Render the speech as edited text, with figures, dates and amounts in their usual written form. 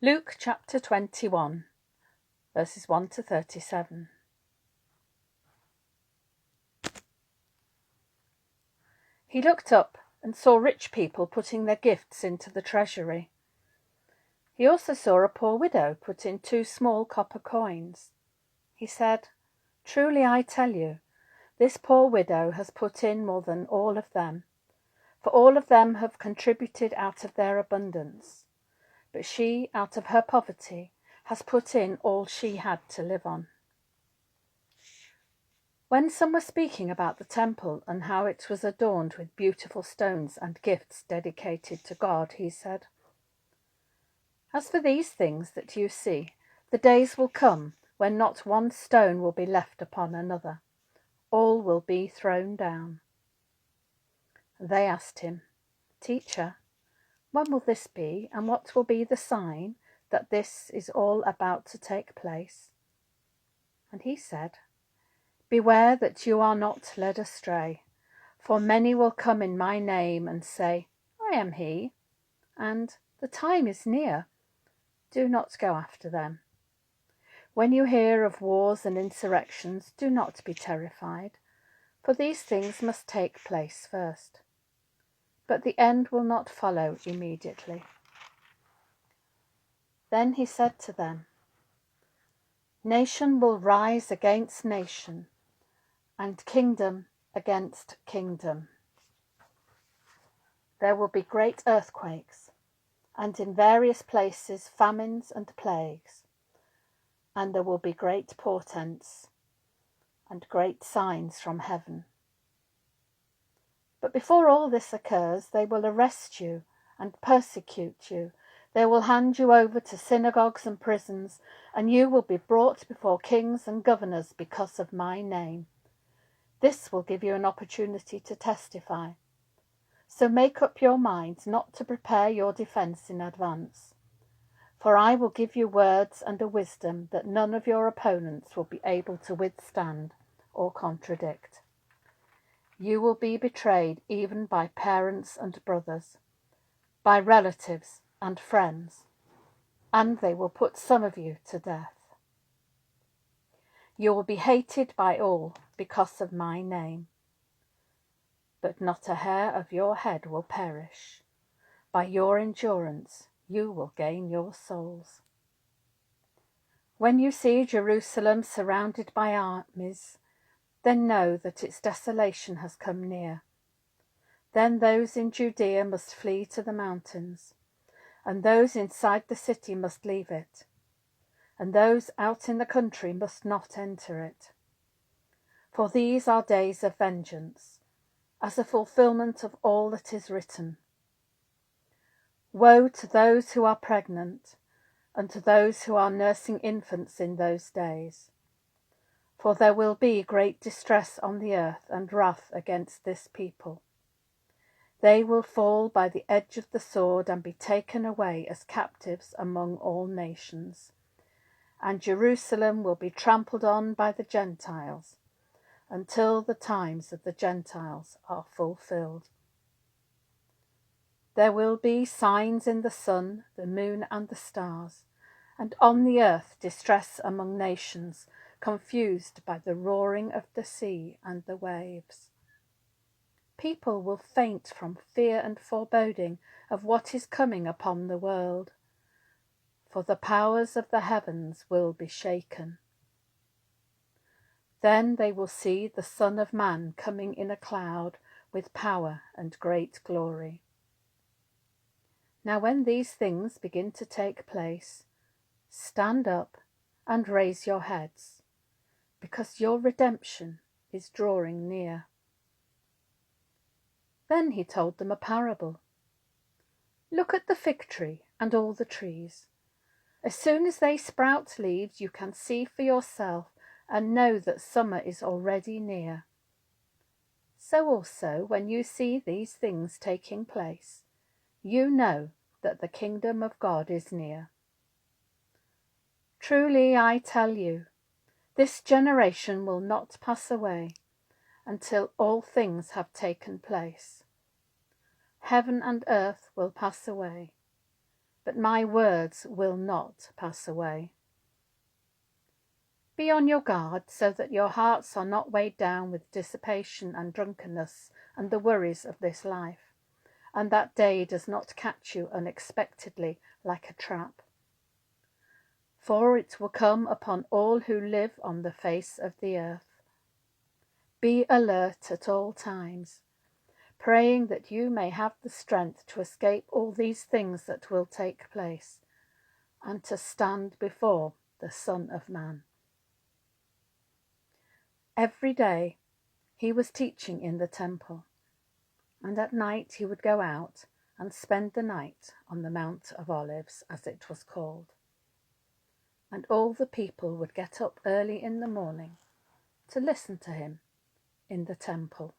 Luke chapter 21, verses 1 to 37. He looked up and saw rich people putting their gifts into the treasury. He also saw a poor widow put in 2 small copper coins. He said, "Truly I tell you, this poor widow has put in more than all of them, for all of them have contributed out of their abundance. But she, out of her poverty, has put in all she had to live on." When some were speaking about the temple and how it was adorned with beautiful stones and gifts dedicated to God, he said, "As for these things that you see, the days will come when not one stone will be left upon another. All will be thrown down." They asked him, "Teacher, when will this be, and what will be the sign that this is all about to take place?" And he said, "Beware that you are not led astray, for many will come in my name and say, 'I am he,' and 'The time is near.' Do not go after them. When you hear of wars and insurrections, do not be terrified, for these things must take place first. But the end will not follow immediately." Then he said to them, "Nation will rise against nation, and kingdom against kingdom. There will be great earthquakes, and in various places famines and plagues, and there will be great portents and great signs from heaven. But before all this occurs, they will arrest you and persecute you. They will hand you over to synagogues and prisons, and you will be brought before kings and governors because of my name. This will give you an opportunity to testify. So make up your minds not to prepare your defense in advance. For I will give you words and a wisdom that none of your opponents will be able to withstand or contradict. You will be betrayed even by parents and brothers, by relatives and friends, and they will put some of you to death. You will be hated by all because of my name, but not a hair of your head will perish. By your endurance you will gain your souls. When you see Jerusalem surrounded by armies, then know that its desolation has come near. Then those in Judea must flee to the mountains, and those inside the city must leave it, and those out in the country must not enter it. For these are days of vengeance, as a fulfillment of all that is written. Woe to those who are pregnant, and to those who are nursing infants in those days. For there will be great distress on the earth and wrath against this people. They will fall by the edge of the sword and be taken away as captives among all nations. And Jerusalem will be trampled on by the Gentiles, until the times of the Gentiles are fulfilled. There will be signs in the sun, the moon, and the stars, and on the earth distress among nations, confused by the roaring of the sea and the waves. People will faint from fear and foreboding of what is coming upon the world, for the powers of the heavens will be shaken. Then they will see the Son of Man coming in a cloud with power and great glory. Now when these things begin to take place, stand up and raise your heads, because your redemption is drawing near." Then he told them a parable. "Look at the fig tree and all the trees. As soon as they sprout leaves, you can see for yourself and know that summer is already near. So also, when you see these things taking place, you know that the kingdom of God is near. Truly I tell you, this generation will not pass away until all things have taken place. Heaven and earth will pass away, but my words will not pass away. Be on your guard so that your hearts are not weighed down with dissipation and drunkenness and the worries of this life, and that day does not catch you unexpectedly like a trap. For it will come upon all who live on the face of the earth. Be alert at all times, praying that you may have the strength to escape all these things that will take place, and to stand before the Son of Man. Every day he was teaching in the temple, and at night he would go out and spend the night on the Mount of Olives, as it was called. And all the people would get up early in the morning to listen to him in the temple.